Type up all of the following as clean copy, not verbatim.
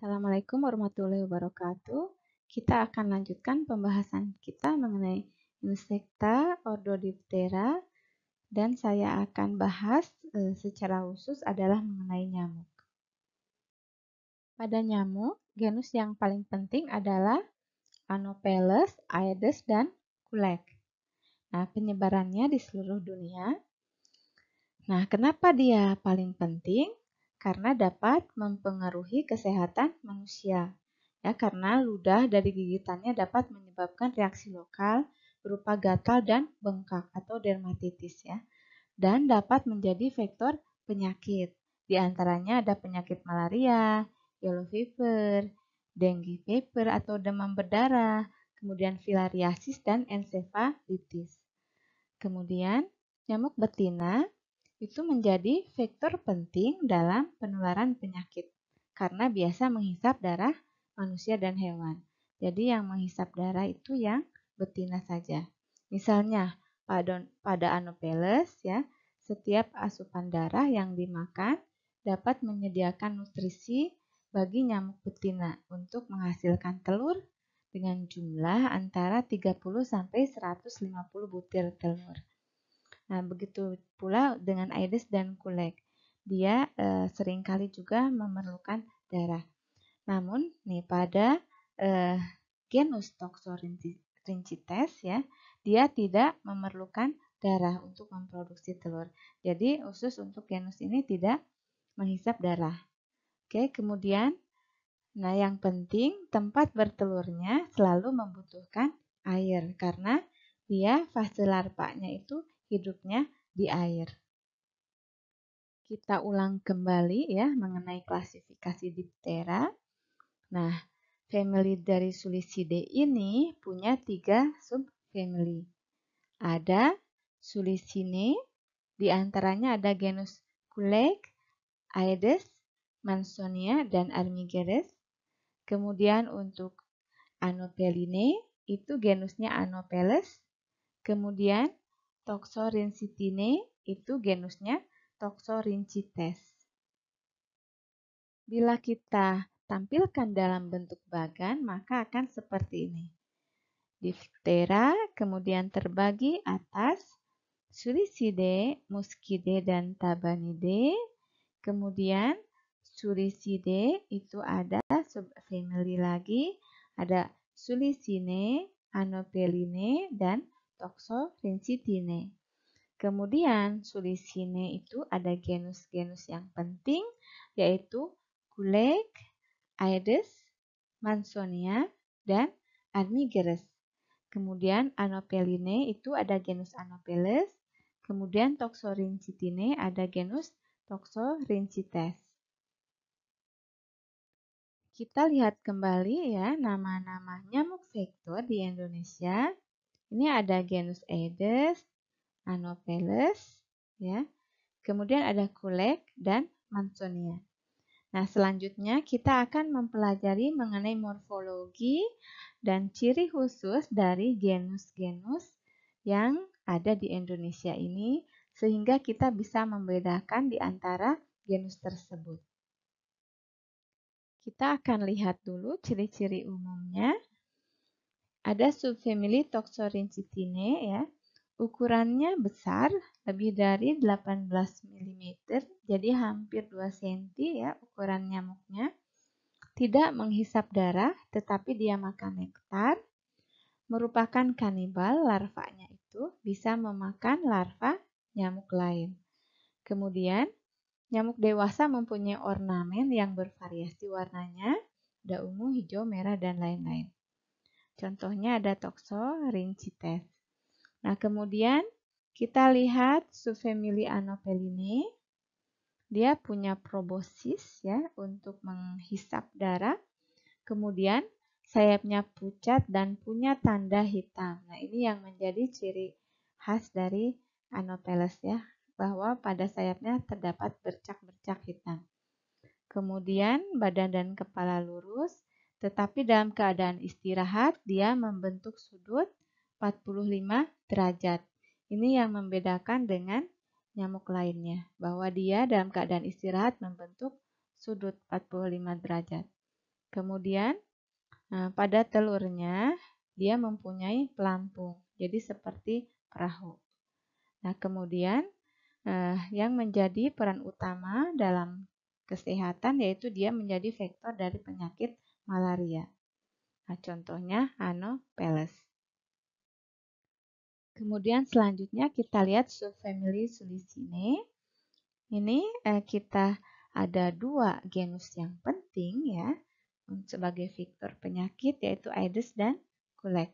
Assalamualaikum warahmatullahi wabarakatuh. Kita akan lanjutkan pembahasan kita mengenai Insecta Ordodyptera dan saya akan bahas secara khusus adalah mengenai nyamuk. Pada nyamuk, genus yang paling penting adalah Anopheles, Aedes, dan Culex. Nah, penyebarannya di seluruh dunia. Nah, kenapa dia paling penting? Karena dapat mempengaruhi kesehatan manusia. Ya, karena ludah dari gigitannya dapat menyebabkan reaksi lokal berupa gatal dan bengkak atau dermatitis ya. Dan dapat menjadi vektor penyakit. Di antaranya ada penyakit malaria, yellow fever, dengue fever atau demam berdarah, kemudian filariasis dan encephalitis. Kemudian nyamuk betina itu menjadi vektor penting dalam penularan penyakit karena biasa menghisap darah manusia dan hewan. Jadi yang menghisap darah itu yang betina saja. Misalnya pada Anopheles ya, setiap asupan darah yang dimakan dapat menyediakan nutrisi bagi nyamuk betina untuk menghasilkan telur dengan jumlah antara 30 sampai 150 butir telur. Nah, begitu pula dengan Aedes dan Culex. Dia seringkali juga memerlukan darah. Namun, nih pada genus Toxorynchites ya, dia tidak memerlukan darah untuk memproduksi telur. Jadi, khusus untuk genus ini tidak menghisap darah. Oke, kemudian nah yang penting tempat bertelurnya selalu membutuhkan air karena dia fase larvanya itu hidupnya di air. Kita ulang kembali ya mengenai klasifikasi diptera. Nah, family dari Sulicidae ini punya 3 subfamily. Ada Sulicinae, di antaranya ada genus Culex, Aedes, Mansonia, dan Armigerez. Kemudian untuk Anophelinae itu genusnya Anopheles. Kemudian Toxorynchitinae itu genusnya Toxorynchites. Bila kita tampilkan dalam bentuk bagan, maka akan seperti ini. Diptera kemudian terbagi atas Sulicidae, Muscidae, dan Tabanidae. Kemudian Sulicidae itu ada subfamily lagi, ada Sulicinae, Anophelinae, dan Toxorynchitinae. Kemudian Sulicinae itu ada genus-genus yang penting yaitu Culex, Aedes, Mansonia, dan Armigerez. Kemudian Anophelinae itu ada genus Anopheles, kemudian Toxorynchitinae ada genus Toxorynchites. Kita lihat kembali ya nama-nama nyamuk vektor di Indonesia. Ini ada genus Aedes, Anopheles, ya. Kemudian ada Culex dan Mansonia. Nah, selanjutnya kita akan mempelajari mengenai morfologi dan ciri khusus dari genus-genus yang ada di Indonesia ini sehingga kita bisa membedakan di antara genus tersebut. Kita akan lihat dulu ciri-ciri umumnya. Ada subfamily Toxorynchitinae ya. Ukurannya besar, lebih dari 18 mm, jadi hampir 2 cm ya ukuran nyamuknya. Tidak menghisap darah, tetapi dia makan nektar. Merupakan kanibal, larvanya itu bisa memakan larva nyamuk lain. Kemudian, nyamuk dewasa mempunyai ornamen yang bervariasi warnanya, ada ungu, hijau, merah, dan lain-lain. Contohnya ada Toxorynchites. Nah, kemudian kita lihat subfamily Anophelinae. Dia punya proboscis ya untuk menghisap darah. Kemudian sayapnya pucat dan punya tanda hitam. Nah, ini yang menjadi ciri khas dari Anopheles ya, bahwa pada sayapnya terdapat bercak-bercak hitam. Kemudian badan dan kepala lurus, tetapi dalam keadaan istirahat dia membentuk sudut 45 derajat. Ini yang membedakan dengan nyamuk lainnya, bahwa dia dalam keadaan istirahat membentuk sudut 45 derajat. Kemudian pada telurnya dia mempunyai pelampung, jadi seperti perahu. Nah, kemudian yang menjadi peran utama dalam kesehatan yaitu dia menjadi vektor dari penyakit malaria. Nah, contohnya Anopheles. Kemudian selanjutnya kita lihat subfamili Sulicinae. Ini kita ada 2 genus yang penting ya sebagai vektor penyakit yaitu Aedes dan Cholek.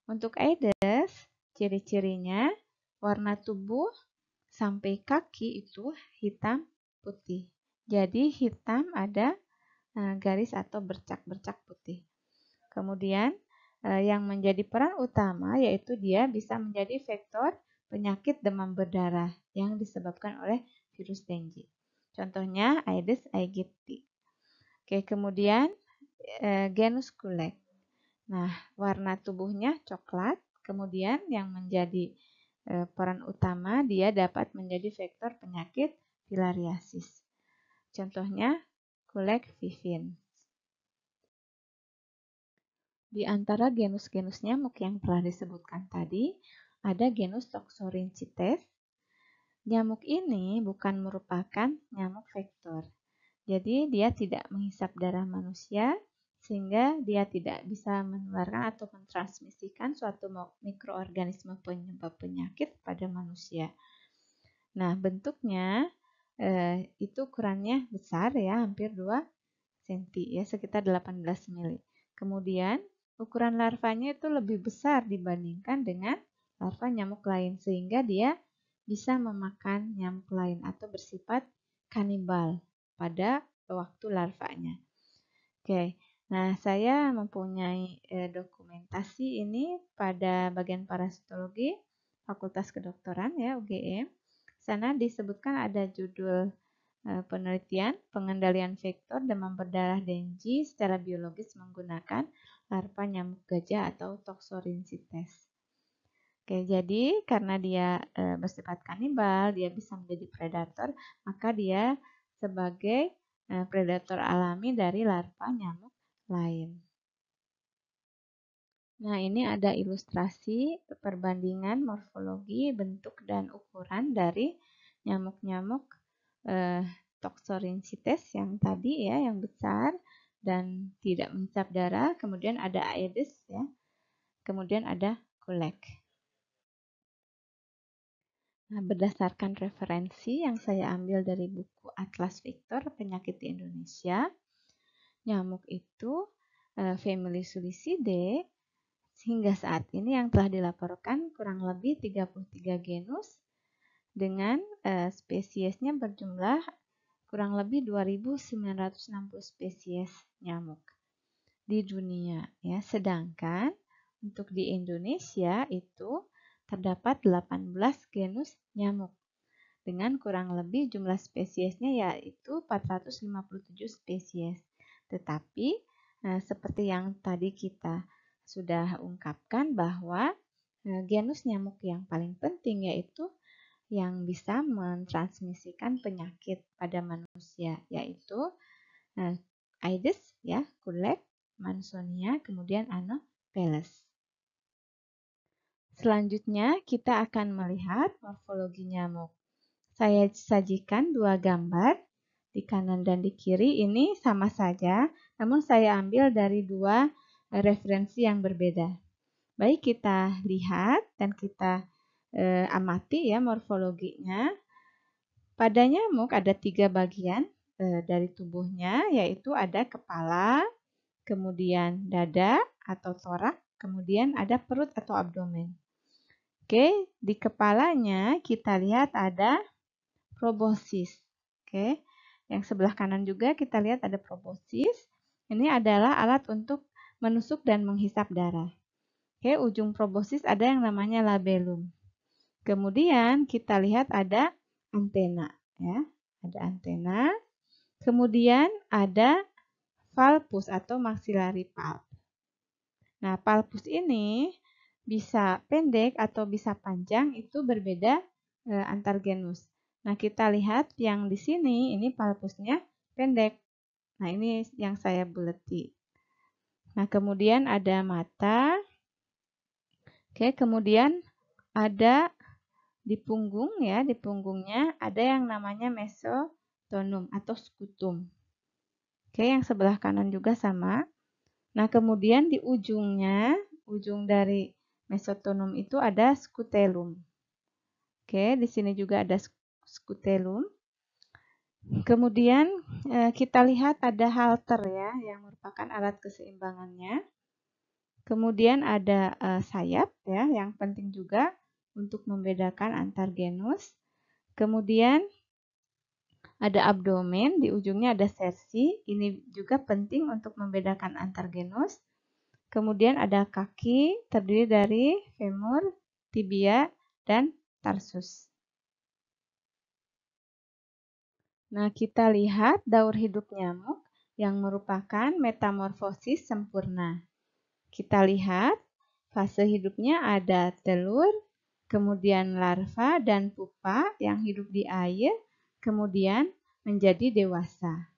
Untuk Aedes, ciri-cirinya warna tubuh sampai kaki itu hitam putih. Jadi hitam ada garis atau bercak-bercak putih. Kemudian yang menjadi peran utama yaitu dia bisa menjadi vektor penyakit demam berdarah yang disebabkan oleh virus Dengue. Contohnya Aedes aegypti. Oke, kemudian genus Cholek. Nah, warna tubuhnya coklat. Kemudian yang menjadi peran utama dia dapat menjadi vektor penyakit filariasis. Contohnya Cholek vivins. Di antara genus-genus nyamuk yang telah disebutkan tadi, ada genus Toxorynchites. Nyamuk ini bukan merupakan nyamuk vektor. Jadi dia tidak menghisap darah manusia sehingga dia tidak bisa menularkan atau mentransmisikan suatu mikroorganisme penyebab penyakit pada manusia. Nah, bentuknya itu ukurannya besar ya, hampir 2 cm ya, sekitar 18 mili. Kemudian ukuran larvanya itu lebih besar dibandingkan dengan larva nyamuk lain sehingga dia bisa memakan nyamuk lain atau bersifat kanibal pada waktu larvanya. Oke, nah saya mempunyai dokumentasi ini pada bagian parasitologi Fakultas Kedokteran ya UGM. Sana disebutkan ada judul penelitian pengendalian vektor demam berdarah Dengue secara biologis menggunakan larva nyamuk gajah atau Toxorynchites. Oke, jadi karena dia bersifat kanibal, dia bisa menjadi predator, maka dia sebagai predator alami dari larva nyamuk lain. Nah, ini ada ilustrasi perbandingan morfologi, bentuk, dan ukuran dari nyamuk-nyamuk Toxorynchites yang tadi ya, yang besar dan tidak mencap darah. Kemudian ada Aedes ya, kemudian ada Cholek. Nah, berdasarkan referensi yang saya ambil dari buku Atlas Vektor Penyakit di Indonesia, nyamuk itu family Sulicidae hingga saat ini yang telah dilaporkan kurang lebih 33 genus dengan spesiesnya berjumlah kurang lebih 2.960 spesies nyamuk di dunia ya. Sedangkan untuk di Indonesia itu terdapat 18 genus nyamuk dengan kurang lebih jumlah spesiesnya yaitu 457 spesies. Tetapi seperti yang tadi kita sudah ungkapkan bahwa genus nyamuk yang paling penting yaitu yang bisa mentransmisikan penyakit pada manusia yaitu Aedes ya, Cholek, Mansonia, kemudian Anopheles. Selanjutnya kita akan melihat morfologi nyamuk. Saya sajikan 2 gambar di kanan dan di kiri ini sama saja, namun saya ambil dari 2 referensi yang berbeda. Baik, kita lihat dan kita amati ya morfologinya. Pada nyamuk ada 3 bagian dari tubuhnya, yaitu ada kepala, kemudian dada atau torak, kemudian ada perut atau abdomen. Oke, di kepalanya kita lihat ada proboscis. Oke, yang sebelah kanan juga kita lihat ada proboscis. Ini adalah alat untuk menusuk dan menghisap darah. Oke, ujung proboscis ada yang namanya labellum. Kemudian kita lihat ada antena, ya, ada antena. Kemudian ada valvus atau maxillary pulp. Nah, valvus ini bisa pendek atau bisa panjang, itu berbeda antar genus. Nah, kita lihat yang di sini ini valvusnya pendek. Nah, ini yang saya buleti. Nah, kemudian ada mata. Oke, kemudian ada di punggung ya, di punggungnya ada yang namanya mesotonum atau skutum. Oke, yang sebelah kanan juga sama. Nah, kemudian di ujungnya, ujung dari mesotonum itu ada scutellum. Oke, di sini juga ada scutellum. Kemudian kita lihat ada halter ya, yang merupakan alat keseimbangannya. Kemudian ada sayap ya, yang penting juga untuk membedakan antar genus. Kemudian ada abdomen, di ujungnya ada sersi. Ini juga penting untuk membedakan antar genus. Kemudian ada kaki, terdiri dari femur, tibia, dan tarsus. Nah, kita lihat daur hidup nyamuk yang merupakan metamorfosis sempurna. Kita lihat fase hidupnya ada telur, kemudian larva dan pupa yang hidup di air, kemudian menjadi dewasa.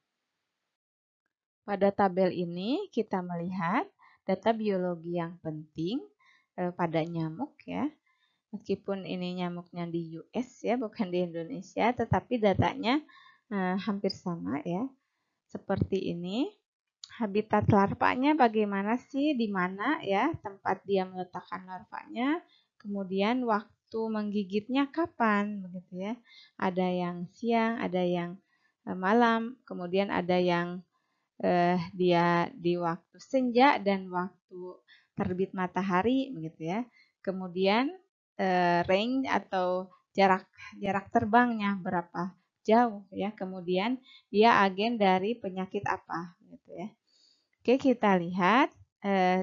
Pada tabel ini kita melihat data biologi yang penting pada nyamuk ya. Meskipun ini nyamuknya di US ya, bukan di Indonesia, tetapi datanya hampir sama ya. Seperti ini. Habitat larvanya bagaimana sih? Di mana ya tempat dia meletakkan larvanya? Kemudian waktu menggigitnya kapan? Begitu ya. Ada yang siang, ada yang malam, kemudian ada yang dia di waktu senja dan waktu terbit matahari begitu ya. Kemudian range atau jarak terbangnya berapa jauh ya. Kemudian dia agen dari penyakit apa gitu ya. Oke, kita lihat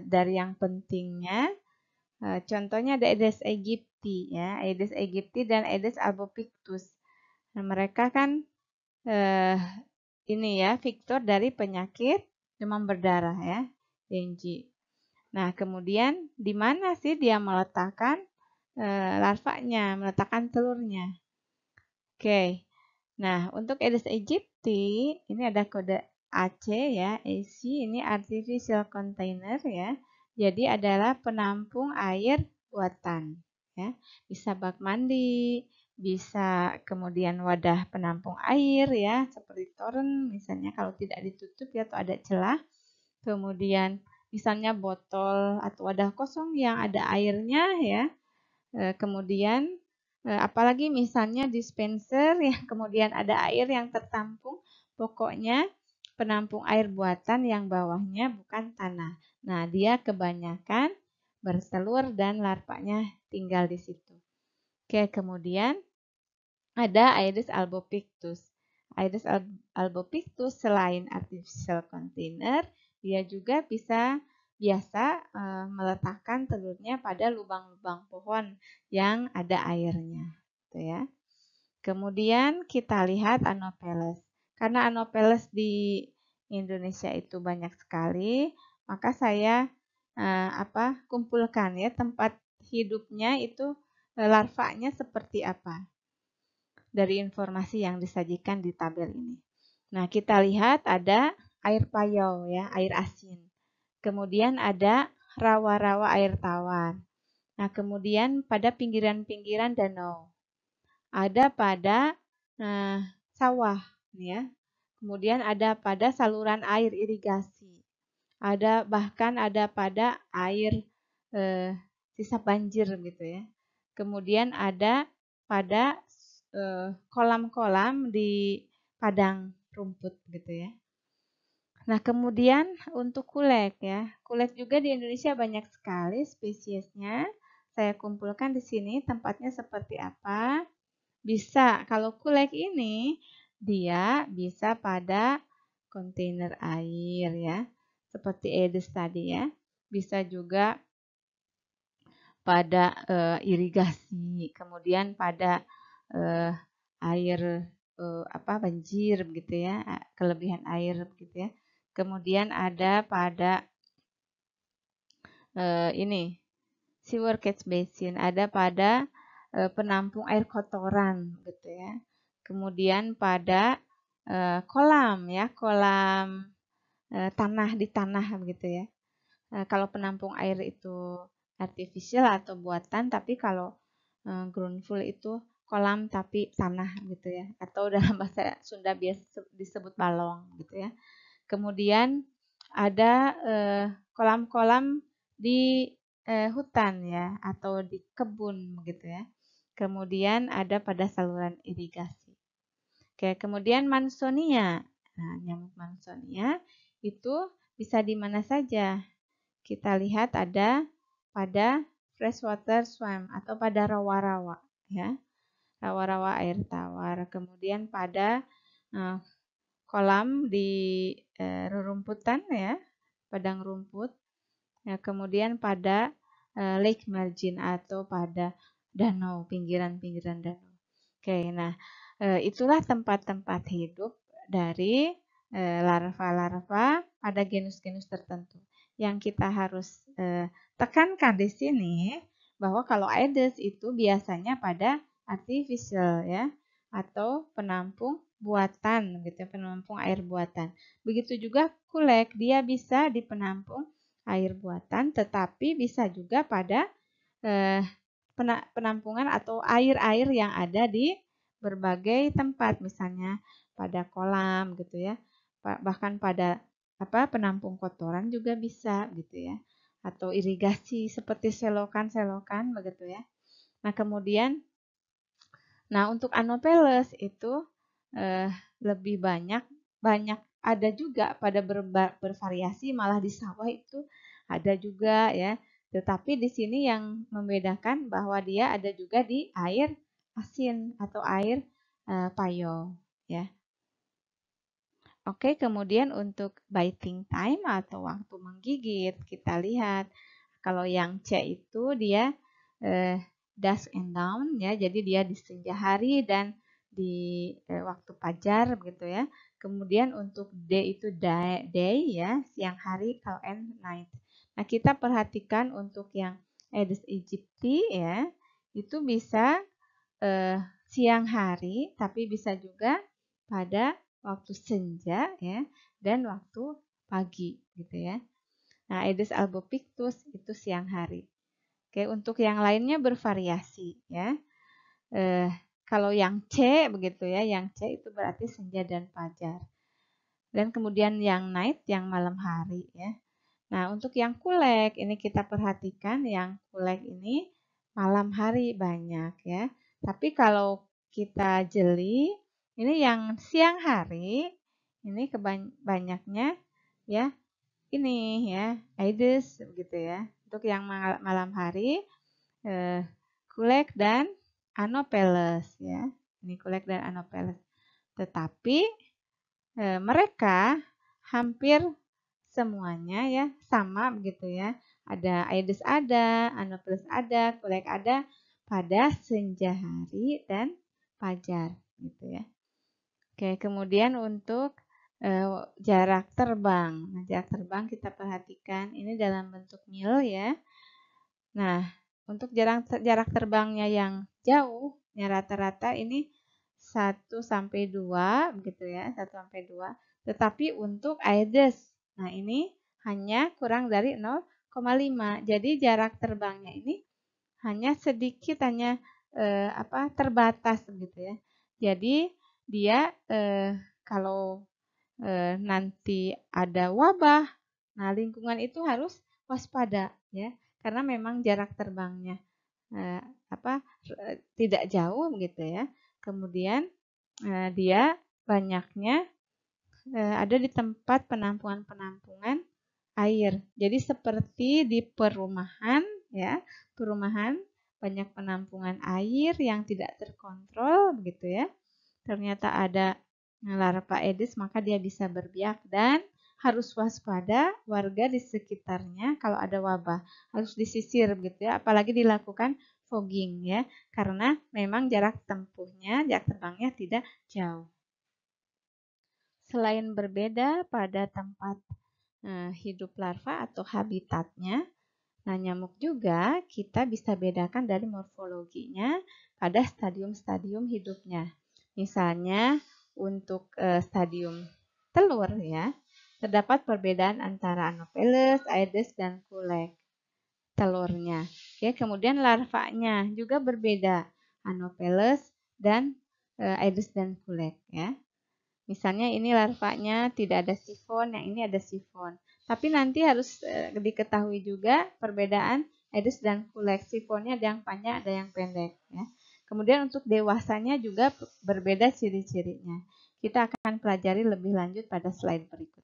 dari yang pentingnya contohnya ada Aedes aegypti ya, Aedes aegypti dan Aedes albopictus. Nah, mereka kan ini ya vektor dari penyakit demam berdarah ya, Dengue. Nah, kemudian di mana sih dia meletakkan larvanya, meletakkan telurnya? Oke. Nah, untuk Aedes aegypti ini ada kode AC ya, AC ini artificial container ya. Jadi adalah penampung air buatan ya. Bisa bak mandi, bisa kemudian wadah penampung air ya, seperti toren misalnya kalau tidak ditutup ya atau ada celah. Kemudian misalnya botol atau wadah kosong yang ada airnya ya. Kemudian apalagi misalnya dispenser yang kemudian ada air yang tertampung, pokoknya penampung air buatan yang bawahnya bukan tanah. Nah, dia kebanyakan bertelur dan larvanya tinggal di situ. Oke, kemudian ada Aedes albopictus. Aedes albopictus selain artificial container, dia juga biasa meletakkan telurnya pada lubang-lubang pohon yang ada airnya, gitu ya. Kemudian kita lihat Anopheles. Karena Anopheles di Indonesia itu banyak sekali, maka saya kumpulkan ya tempat hidupnya itu larvanya seperti apa dari informasi yang disajikan di tabel ini. Nah, kita lihat ada air payau ya, air asin. Kemudian ada rawa-rawa air tawar. Nah, kemudian pada pinggiran-pinggiran danau. Ada pada sawah ya. Kemudian ada pada saluran air irigasi. Bahkan ada pada air sisa banjir gitu ya. Kemudian ada pada kolam-kolam di padang rumput gitu ya. Nah, kemudian untuk kulek ya. Kulek juga di Indonesia banyak sekali spesiesnya. Saya kumpulkan di sini tempatnya seperti apa. Bisa, kalau kulek ini dia bisa pada kontainer air ya. Seperti Aedes tadi ya. Bisa juga pada irigasi, kemudian pada air banjir begitu ya, kelebihan air begitu ya. Kemudian ada pada ini sewer catch basin, ada pada penampung air kotoran gitu ya. Kemudian pada kolam ya, kolam tanah di tanah begitu ya. Kalau penampung air itu artificial atau buatan, tapi kalau groundful itu kolam tapi tanah gitu ya, atau dalam bahasa Sunda biasa disebut balong gitu ya. Kemudian ada kolam-kolam di hutan ya, atau di kebun begitu ya. Kemudian ada pada saluran irigasi. Oke, kemudian Mansonia. Nah, nyamuk Mansonia itu bisa di mana saja. Kita lihat ada pada freshwater swamp atau pada rawa-rawa ya. Rawa-rawa air tawar. Kemudian pada kolam di rerumputan ya, padang rumput. Ya, kemudian pada lake margin atau pada danau, pinggiran-pinggiran danau. Oke, nah itulah tempat-tempat hidup dari larva-larva pada genus-genus tertentu. Yang kita harus tekankan di sini bahwa kalau Aedes itu biasanya pada artificial ya, atau penampung buatan gitu, penampung air buatan. Begitu juga kulek, dia bisa di penampung air buatan, tetapi bisa juga pada penampungan atau air-air yang ada di berbagai tempat, misalnya pada kolam gitu ya, bahkan pada penampung kotoran juga bisa gitu ya, atau irigasi seperti selokan-selokan begitu ya. Nah kemudian, untuk Anopheles itu lebih banyak ada juga pada bervariasi, malah di sawah itu ada juga ya. Tetapi di sini yang membedakan bahwa dia ada juga di air asin atau air payau ya. Oke, kemudian untuk biting time atau waktu menggigit, kita lihat kalau yang C itu dia dusk and dawn ya, jadi dia di senja hari dan di waktu fajar begitu ya. Kemudian untuk D itu day ya, siang hari, kalau N night. Nah, kita perhatikan untuk yang Aedes aegypti ya, itu bisa siang hari, tapi bisa juga pada waktu senja ya, dan waktu pagi gitu ya. Nah, Aedes albopictus itu siang hari. Oke, untuk yang lainnya bervariasi ya. Kalau yang C begitu ya, yang C itu berarti senja dan fajar. Dan kemudian yang night, yang malam hari ya. Nah, untuk yang kulek ini kita perhatikan, yang kulek ini malam hari banyak ya. Tapi kalau kita jeli, ini yang siang hari ini banyaknya ya, ini ya, Aedes begitu ya. Untuk yang malam hari kulek dan Anopheles ya. Ini kulek dan Anopheles. Tetapi mereka hampir semuanya ya sama begitu ya. Ada Aedes ada, Anopheles ada, kulek ada pada senja hari dan fajar gitu ya. Oke, kemudian untuk jarak terbang. Nah, jarak terbang kita perhatikan ini dalam bentuk mil ya. Nah, untuk jarak terbangnya yang jauh, ya rata-rata ini 1 sampai 2 begitu ya, 1 sampai 2. Tetapi untuk Aedes, nah ini hanya kurang dari 0,5. Jadi jarak terbangnya ini hanya sedikit, hanya terbatas begitu ya. Jadi dia kalau nanti ada wabah, nah lingkungan itu harus waspada ya, karena memang jarak terbangnya tidak jauh begitu ya. Kemudian dia banyaknya ada di tempat penampungan air. Jadi seperti di perumahan ya, perumahan banyak penampungan air yang tidak terkontrol begitu ya. Ternyata ada larva Aedes, maka dia bisa berbiak dan harus waspada warga di sekitarnya kalau ada wabah. Harus disisir begitu ya, apalagi dilakukan fogging ya, karena memang jarak tempuhnya, jarak terbangnya tidak jauh. Selain berbeda pada tempat hidup larva atau habitatnya, nah nyamuk juga kita bisa bedakan dari morfologinya pada stadium-stadium hidupnya. Misalnya untuk stadium telur ya, terdapat perbedaan antara Anopheles, Aedes, dan Kuhleck telurnya. Oke, kemudian larvanya juga berbeda, Anopheles dan Aedes dan Kuhleck ya. Misalnya ini larvanya tidak ada sifon, yang ini ada sifon. Tapi nanti harus diketahui juga perbedaan Aedes dan Kuhleck. Sifonnya ada yang panjang, ada yang pendek ya. Kemudian untuk dewasanya juga berbeda ciri-cirinya. Kita akan pelajari lebih lanjut pada slide berikutnya.